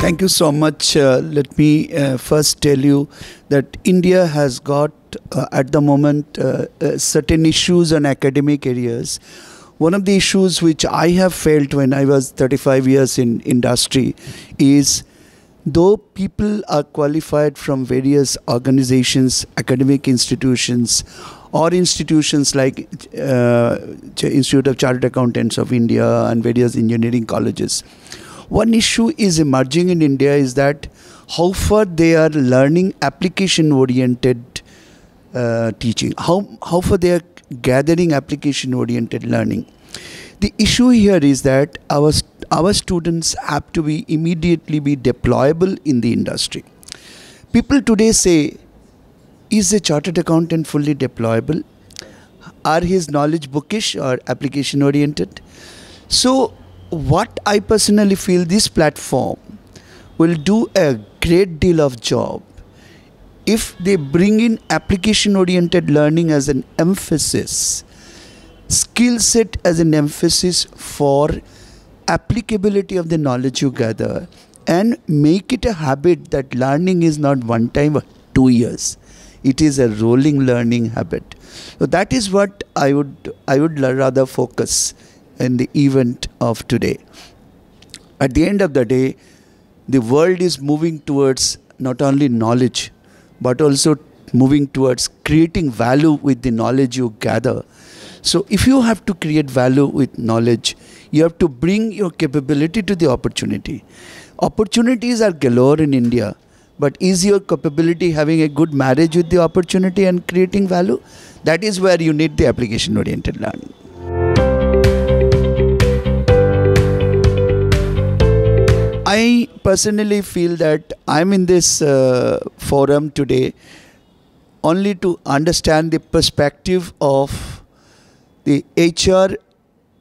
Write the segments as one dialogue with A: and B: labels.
A: Thank you so much. Let me first tell you that India has got at the moment certain issues on academic areas. One of the issues which I have felt when I was 35 years in industry is, though people are qualified from various organizations, academic institutions, or institutions like Institute of Chartered Accountants of India and various engineering colleges, one issue is emerging in India is that how far they are learning application-oriented teaching, how far they are gathering application-oriented learning. The issue here is that our students have to be immediately be deployable in the industry. People today say, is a chartered accountant fully deployable? Are his knowledge bookish or application-oriented? So, what I personally feel, this platform will do a great deal of job if they bring in application-oriented learning as an emphasis, skill set as an emphasis for applicability of the knowledge you gather, and make it a habit that learning is not one time or 2 years. It is a rolling learning habit. So that is what I would rather focus in the event of today. At the end of the day, the world is moving towards not only knowledge, but also moving towards creating value with the knowledge you gather. So if you have to create value with knowledge, you have to bring your capability to the opportunity. Opportunities are galore in India, but is your capability having a good marriage with the opportunity and creating value? That is where you need the application-oriented learning. I personally feel that I'm in this forum today only to understand the perspective of the HR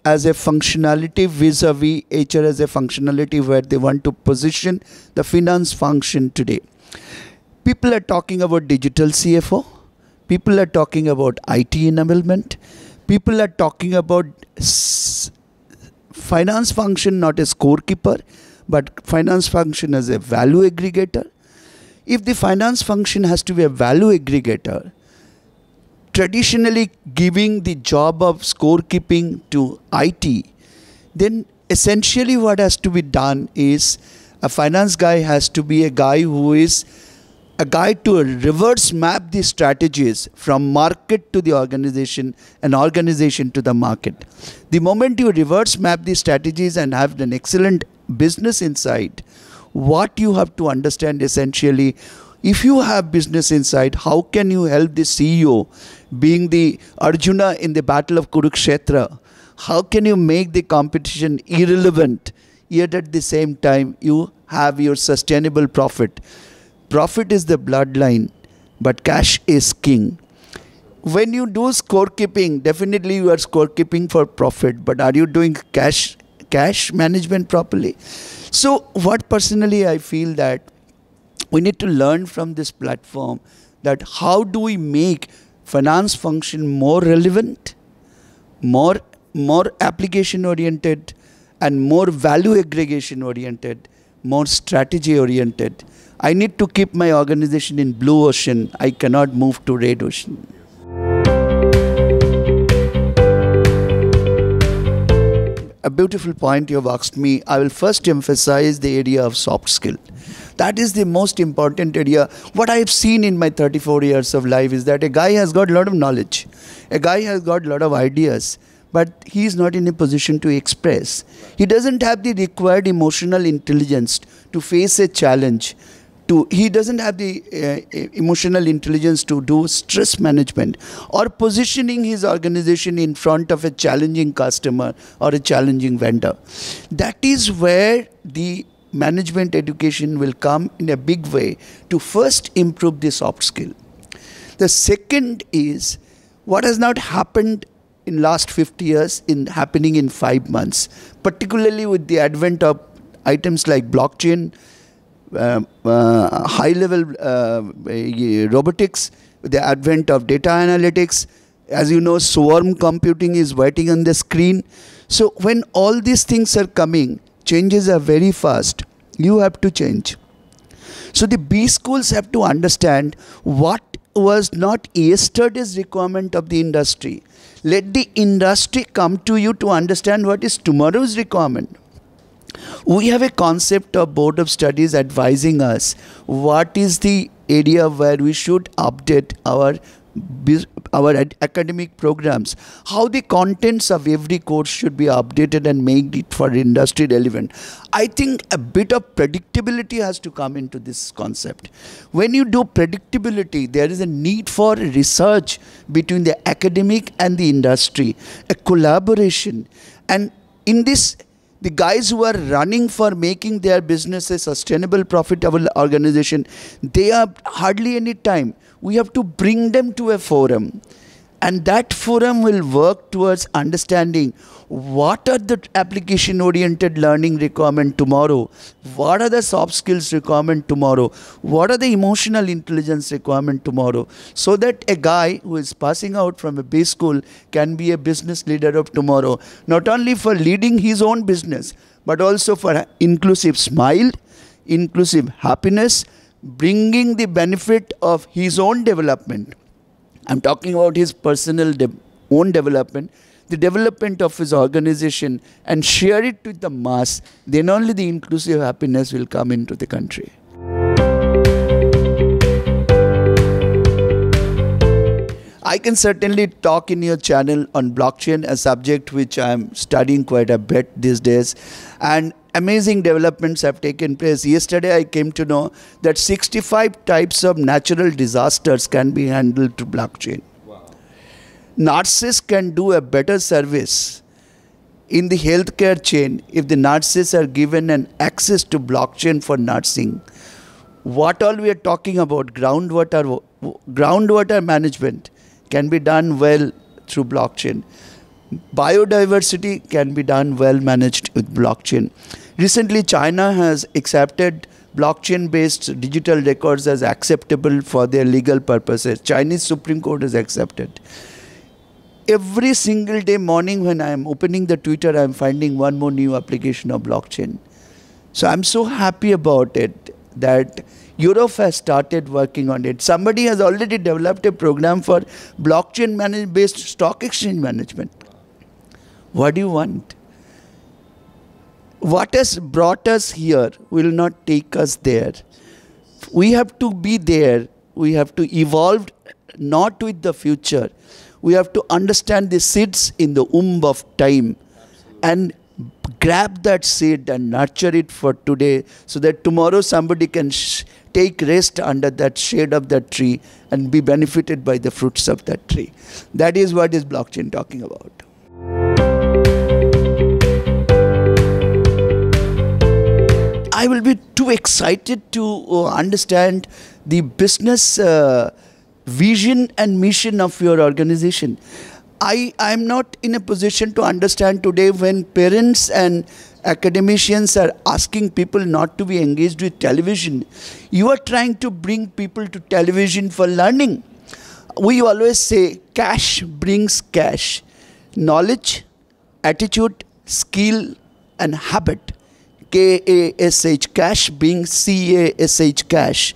A: as a functionality vis-a-vis HR as a functionality where they want to position the finance function today. People are talking about digital CFO. People are talking about IT enablement. People are talking about finance function not a scorekeeper, but finance function as a value aggregator. If the finance function has to be a value aggregator, traditionally giving the job of scorekeeping to IT, then essentially what has to be done is a finance guy has to be a guy who is a guy to reverse map the strategies from market to the organization and organization to the market. The moment you reverse map the strategies and have an excellent business insight, what you have to understand essentially, if you have business insight, how can you help the CEO, being the Arjuna in the battle of Kurukshetra, how can you make the competition irrelevant, yet at the same time you have your sustainable profit. Profit is the bloodline, but cash is king. When you do scorekeeping, definitely you are scorekeeping for profit, but are you doing cash management properly? So what personally I feel that we need to learn from this platform that how do we make finance function more relevant, more application oriented, and more value aggregation oriented, more strategy oriented. I need to keep my organization in blue ocean. I cannot move to red ocean. A beautiful point you have asked me. I will first emphasize the area of soft skill. That is the most important area. What I have seen in my 34 years of life is that a guy has got a lot of knowledge. A guy has got a lot of ideas, but he is not in a position to express. He doesn't have the required emotional intelligence to face a challenge. He doesn't have the emotional intelligence to do stress management or positioning his organization in front of a challenging customer or a challenging vendor. That is where the management education will come in a big way to first improve the soft skill. The second is what has not happened in last 50 years happening in 5 months, particularly with the advent of items like blockchain, high-level robotics, the advent of data analytics. As you know, swarm computing is waiting on the screen. So when all these things are coming, changes are very fast. You have to change. So the B schools have to understand what was not yesterday's requirement of the industry. Let the industry come to you to understand what is tomorrow's requirement. We have a concept of Board of Studies advising us what is the area where we should update our academic programs, how the contents of every course should be updated and made it for industry relevant. I think a bit of predictability has to come into this concept. When you do predictability, there is a need for research between the academic and the industry, a collaboration. And in this, the guys who are running for making their business a sustainable, profitable organization, they have hardly any time. We have to bring them to a forum. And that forum will work towards understanding what are the application-oriented learning requirement tomorrow, what are the soft skills requirement tomorrow, what are the emotional intelligence requirement tomorrow, so that a guy who is passing out from a B school can be a business leader of tomorrow, not only for leading his own business, but also for inclusive smile, inclusive happiness, bringing the benefit of his own development. I'm talking about his personal own development, the development of his organization, and share it with the mass. Then only the inclusive happiness will come into the country. I can certainly talk in your channel on blockchain, a subject which I'm studying quite a bit these days. And amazing developments have taken place. Yesterday I came to know that 65 types of natural disasters can be handled through blockchain. Wow. Nurses can do a better service in the healthcare chain if the nurses are given an access to blockchain for nursing. What all we are talking about, groundwater management, can be done well through blockchain. Biodiversity can be done well managed with blockchain. Recently, China has accepted blockchain-based digital records as acceptable for their legal purposes. Chinese Supreme Court has accepted. Every single day morning when I am opening the Twitter, I am finding one more new application of blockchain. So I'm so happy about it that Europe has started working on it. Somebody has already developed a program for blockchain-based stock exchange management. What do you want? What has brought us here will not take us there. We have to be there. We have to evolve not with the future. We have to understand the seeds in the womb of time. Absolutely. And grab that seed and nurture it for today so that tomorrow somebody can take rest under that shade of that tree and be benefited by the fruits of that tree. That is what is blockchain talking about. I will be too excited to understand the business vision and mission of your organization. I am not in a position to understand today when parents and academicians are asking people not to be engaged with television. You are trying to bring people to television for learning. We always say cash brings cash. Knowledge, attitude, skill and habit. K-A-S-H, cash being C-A-S-H, cash.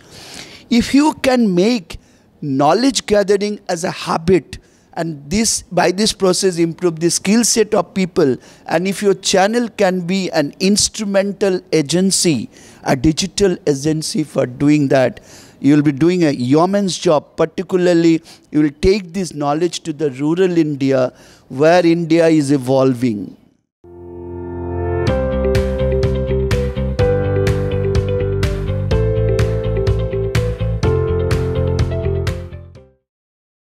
A: If you can make knowledge gathering as a habit, and by this process improve the skill set of people, and if your channel can be an instrumental agency, a digital agency for doing that, you will be doing a yeoman's job. Particularly, you will take this knowledge to the rural India where India is evolving.